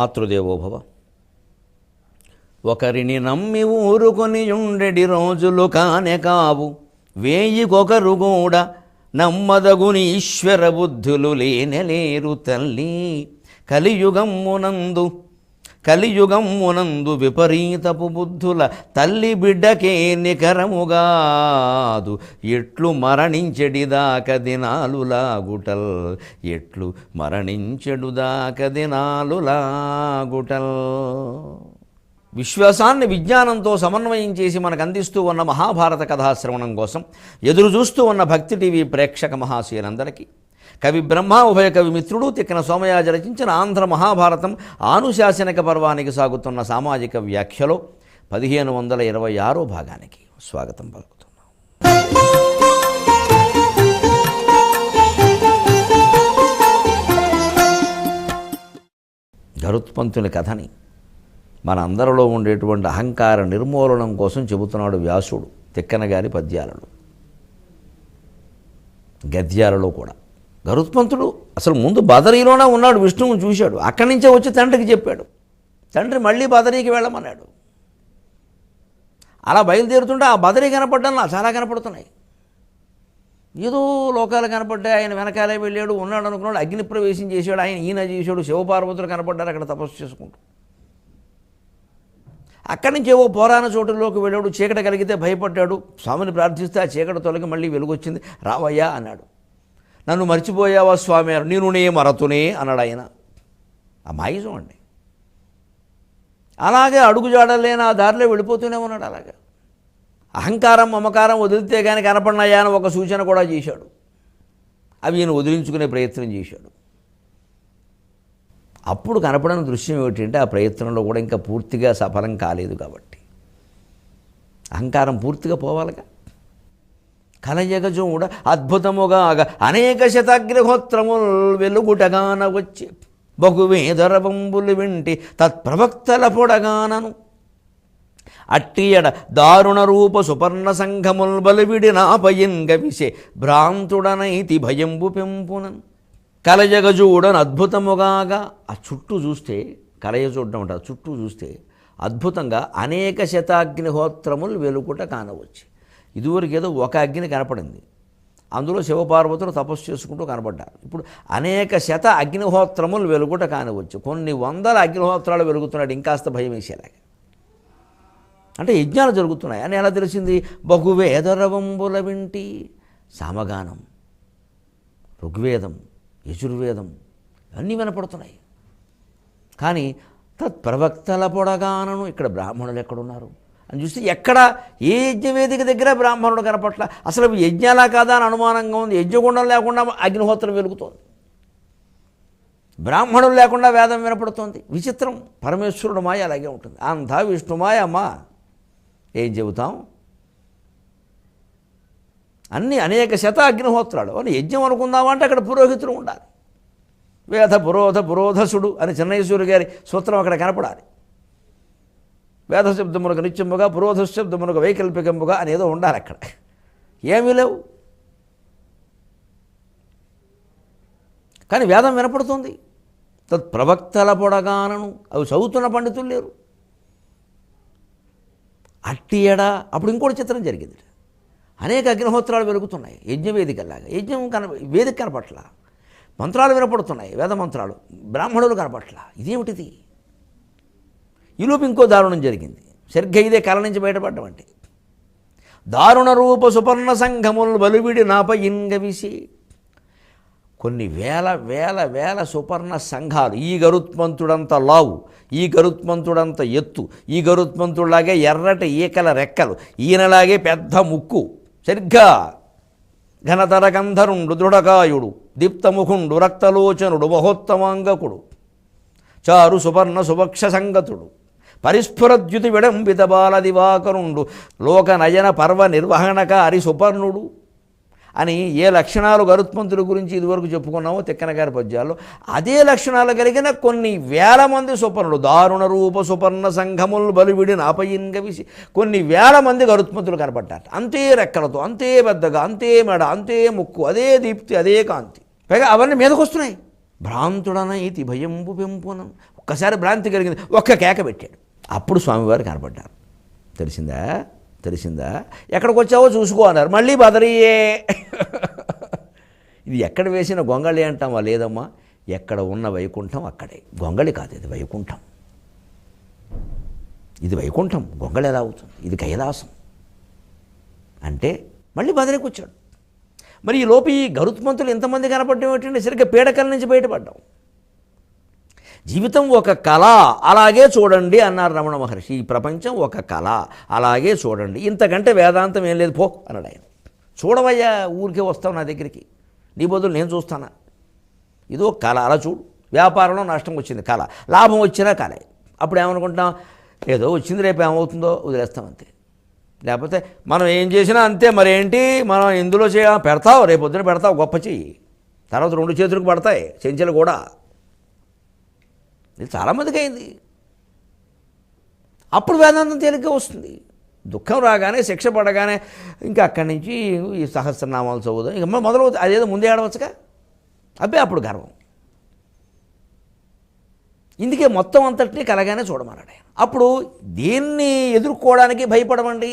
మాతృదేవోభవ. ఒకరిని నమ్మి ఊరుకొని ఉండెడి రోజులు కానే కావు, వేయికొకరు కూడా నమ్మదగుని ఈశ్వర బుద్ధులు లేనలేరు తల్లి. కలియుగమ్మునందు విపరీతపు బుద్ధుల తల్లి బిడ్డకే నికరముగాదు. ఎట్లు మరణించెడిదాక దినాలు లాగుటల్, ఎట్లు మరణించెడుదాక దినాలు లాగుటల్. విశ్వాసాన్ని విజ్ఞానంతో సమన్వయం చేసి మనకు అందిస్తూ ఉన్న మహాభారత కథాశ్రవణం కోసం ఎదురు చూస్తూ ఉన్న భక్తి టీవీ ప్రేక్షక మహాశయులందరికీ కవి బ్రహ్మ, ఉభయ కవి మిత్రుడు తిక్కన సోమయాజ రచించిన ఆంధ్ర మహాభారతం ఆనుశాసనిక పర్వానికి సాగుతున్న సామాజిక వ్యాఖ్యలో 1526 భాగానికి స్వాగతం పలుకుతున్నాం. గరుత్మంతుని కథని మన అందరిలో ఉండేటువంటి అహంకార నిర్మూలనం కోసం చెబుతున్నాడు వ్యాసుడు తిక్కన గారి పద్యాలలో, గద్యాలలో కూడా. గరుత్మంతుడు అసలు ముందు బదరీలోనే ఉన్నాడు, విష్ణువుని చూశాడు, అక్కడి నుంచే వచ్చి తండ్రికి చెప్పాడు. తండ్రి మళ్ళీ బదరీకి వెళ్ళమన్నాడు. అలా బయలుదేరుతుంటే ఆ బదరీ కనపడ్డా చాలా కనపడుతున్నాయి. ఏదో లోకాలు కనపడ్డాయి, ఆయన వెనకాలే వెళ్ళాడు, ఉన్నాడు అనుకున్నాడు, అగ్ని ప్రవేశం చేశాడు, ఈయన చేశాడు, శివపార్వతులు కనపడ్డారు అక్కడ తపస్సు చేసుకుంటూ. అక్కడి నుంచి ఏవో పోరాన చోటుల్లోకి వెళ్ళాడు, చీకటి కలిగితే భయపడ్డాడు, స్వామిని ప్రార్థిస్తే ఆ చీకటి తొలగి మళ్ళీ వెలుగొచ్చింది. రావయ్యా అన్నాడు. నన్ను మర్చిపోయావా స్వామి, నేనునే మరతునే అన్నాడు ఆయన. ఆ మాయిజం అండి. అలాగే అడుగుజాడలేని ఆ దారిలో వెళ్ళిపోతూనే ఉన్నాడు. అలాగే అహంకారం మమకారం వదిలితే కానీ కనపడినాయా అని ఒక సూచన కూడా చేశాడు. అవి ఈయన వదిలించుకునే ప్రయత్నం చేశాడు. అప్పుడు కనపడని దృశ్యం ఏమిటంటే ఆ ప్రయత్నంలో కూడా ఇంకా పూర్తిగా సఫలం కాలేదు కాబట్టి అహంకారం పూర్తిగా పోవాలిగా. కలయగజోడ అద్భుతముగా అనేక శతాగ్రహోత్రముల్ వెలుగుటగాన వచ్చి బహువేదరవంబులు వింటి తత్ప్రవక్తల పొడగానను అట్టియడ దారుణ రూప సుపర్ణ సంఘముల్ బలివిడి నాపయిన్ గవిసే భ్రాంతుడనైతి భయంబు పెంపునన్. కలయగజూడను అద్భుతముగాగా ఆ చుట్టూ చూస్తే, కలయ చూడడం అంటారు, చుట్టూ చూస్తే అద్భుతంగా అనేక శతాగ్నిహోత్రములు వెలుగుట కానవచ్చు. ఇదివరకు ఏదో ఒక అగ్ని కనపడింది, అందులో శివపార్వతులు తపస్సు చేసుకుంటూ కనపడ్డారు. ఇప్పుడు అనేక శత అగ్నిహోత్రములు వెలుగుట కానవచ్చు, కొన్ని వందల అగ్నిహోత్రాలు వెలుగుతున్నాడు, ఇంకాస్త భయం వేసేలాగా. అంటే యజ్ఞాలు జరుగుతున్నాయి అని ఎలా తెలిసింది? బహువేదరవంబుల వింటి, సామగానం, ఋగ్వేదం, యజుర్వేదం అన్నీ వినపడుతున్నాయి. కానీ తత్ప్రవక్తల పొడగానను, ఇక్కడ బ్రాహ్మణులు ఎక్కడున్నారు అని చూస్తే ఎక్కడ ఏ యజ్ఞవేదిక దగ్గర బ్రాహ్మణుడు కనపట్ల. అసలు యజ్ఞాలా కాదా అని అనుమానంగా ఉంది. యజ్ఞగుండం లేకుండా అగ్నిహోత్రం వెలుగుతోంది, బ్రాహ్మణులు లేకుండా వేదం వినపడుతోంది. విచిత్రం. పరమేశ్వరుడు మాయ అలాగే ఉంటుంది. అంతా విష్ణుమాయ అమ్మా, ఏం చెబుతాం. అన్నీ అనేక శత అగ్నిహోత్రాలు అని యజ్ఞం అనుకుందామంటే అక్కడ పురోహితుడు ఉండాలి. వేద పురోధసుడు అని చెన్నైశ్వరి గారి సూత్రం అక్కడ కనపడాలి. వేద శబ్దమునకు నిత్యముగా, పురోధ శబ్దమునకు వైకల్పికముగా అనేదో ఉండాలి. అక్కడ ఏమీ లేవు. కానీ వేదం వినపడుతుంది. తత్ప్రవక్తల పొడగానను, అవి చదువుతున్న పండితులు లేరు. అట్టియడా అప్పుడు ఇంకోటి చిత్రం జరిగింది. అనేక అగ్నిహోత్రాలు వెలుగుతున్నాయి యజ్ఞవేదికలాగా. వేదిక కనపట్ల, మంత్రాలు వినపడుతున్నాయి, వేద మంత్రాలు, బ్రాహ్మణులు కనపట్ల. ఇదేమిటిది? ఈలోపు ఇంకో దారుణం జరిగింది. సరిగ్గా ఇదే కళ నుంచి బయటపడ్డం అంటే దారుణ రూప సుపర్ణ సంఘములు బలువిడి నాపై ఇంగవిసి. కొన్ని వేల వేల వేల సుపర్ణ సంఘాలు, ఈ గరుత్మంతుడంత లావు, ఈ గరుత్మంతుడంత ఎత్తు, ఈ గరుత్మంతుడిలాగే ఎర్రటి ఈకల రెక్కలు, ఈయనలాగే పెద్ద ముక్కు, సరిగ్గా ఘనతర గంధరుండు, దృఢకాయుడు, దీప్తముఖుండు, రక్తలోచనుడు, మహోత్తమాంగకుడు, చారు సుపర్ణ సుభక్ష సంగతుడు, పరిస్ఫురద్యుతి విడంబిత బాల దివాకరుండు, లోకనయన పర్వ నిర్వహణకారి సుపర్ణుడు అని ఏ లక్షణాలు గరుత్మంతుడి గురించి ఇదివరకు చెప్పుకున్నామో తిక్కన గారి పద్యాల్లో, అదే లక్షణాలు కలిగిన కొన్ని వేల మంది సుపర్ణుడు, దారుణ రూప సుపర్ణ సంఘములు బలివిడి నాపయింగవిసి, కొన్ని వేల మంది గరుత్మంతులు కనపడ్డారు. అంతే రెక్కలతో, అంతే పెద్దగా, అంతే మెడ, అంతే ముక్కు, అదే దీప్తి, అదే కాంతి. పైగా అవన్నీ మీదకు వస్తున్నాయి. భ్రాంతుడనైతి భయంబు పెంపునం. ఒక్కసారి భ్రాంతి కలిగింది, ఒక్క కేక పెట్టాడు. అప్పుడు స్వామివారు కనపడ్డారు. తెలిసిందా ఎక్కడికి వచ్చావో చూసుకో అన్నారు. మళ్ళీ బదరియే. ఇది ఎక్కడ వేసిన గొంగళి అంటామా? లేదమ్మా, ఎక్కడ ఉన్న వైకుంఠం అక్కడే. గొంగళి కాదు, ఇది వైకుంఠం. ఇది వైకుంఠం, గొంగళి ఎలా అవుతుంది? ఇది కైలాసం అంటే మళ్ళీ బదరికి వచ్చాడు. మరి ఈ లోపు ఈ గరుత్మంతులు ఎంతమంది కనపడడం ఏంటంటే సరిగ్గా పీడకల నుంచి బయటపడ్డాం. జీవితం ఒక కళ, అలాగే చూడండి అన్నారు రమణ మహర్షి. ఈ ప్రపంచం ఒక కళ, అలాగే చూడండి. ఇంతకంటే వేదాంతం ఏం లేదు, పో అన్నాడు ఆయన. చూడవయ్యా, ఊరికే వస్తావు నా దగ్గరికి, నీ బదులు నేను చూస్తానా? ఇదో కళ, అలా చూడు. వ్యాపారంలో నష్టం వచ్చింది కళ, లాభం వచ్చినా కళే. అప్పుడు ఏమనుకుంటాం, ఏదో వచ్చింది, రేపు ఏమవుతుందో వదిలేస్తాం అంతే. లేకపోతే మనం ఏం చేసినా అంతే. మరేంటి మనం ఇందులో పెడతావు, రేపు పొద్దున పెడతావు గొప్ప చెయ్యి, తర్వాత 2 చేతులకు పడతాయి చెంచెలు కూడా. ఇది చాలామందికి అయింది. అప్పుడు వేదాంతం తేలిగ్గా వస్తుంది. దుఃఖం రాగానే, శిక్ష పడగానే ఇంకా అక్కడి నుంచి ఈ సహస్రనామాలు చదువుదాం ఇక మొదలవుతుంది. అదేదో ముందే ఆడవచ్చుగా, అబ్బే అప్పుడు గర్వం. ఇందుకే మొత్తం అంతటినీ కలగానే చూడమన్నాడు ఆయన. అప్పుడు దీన్ని ఎదుర్కోవడానికి భయపడమండి.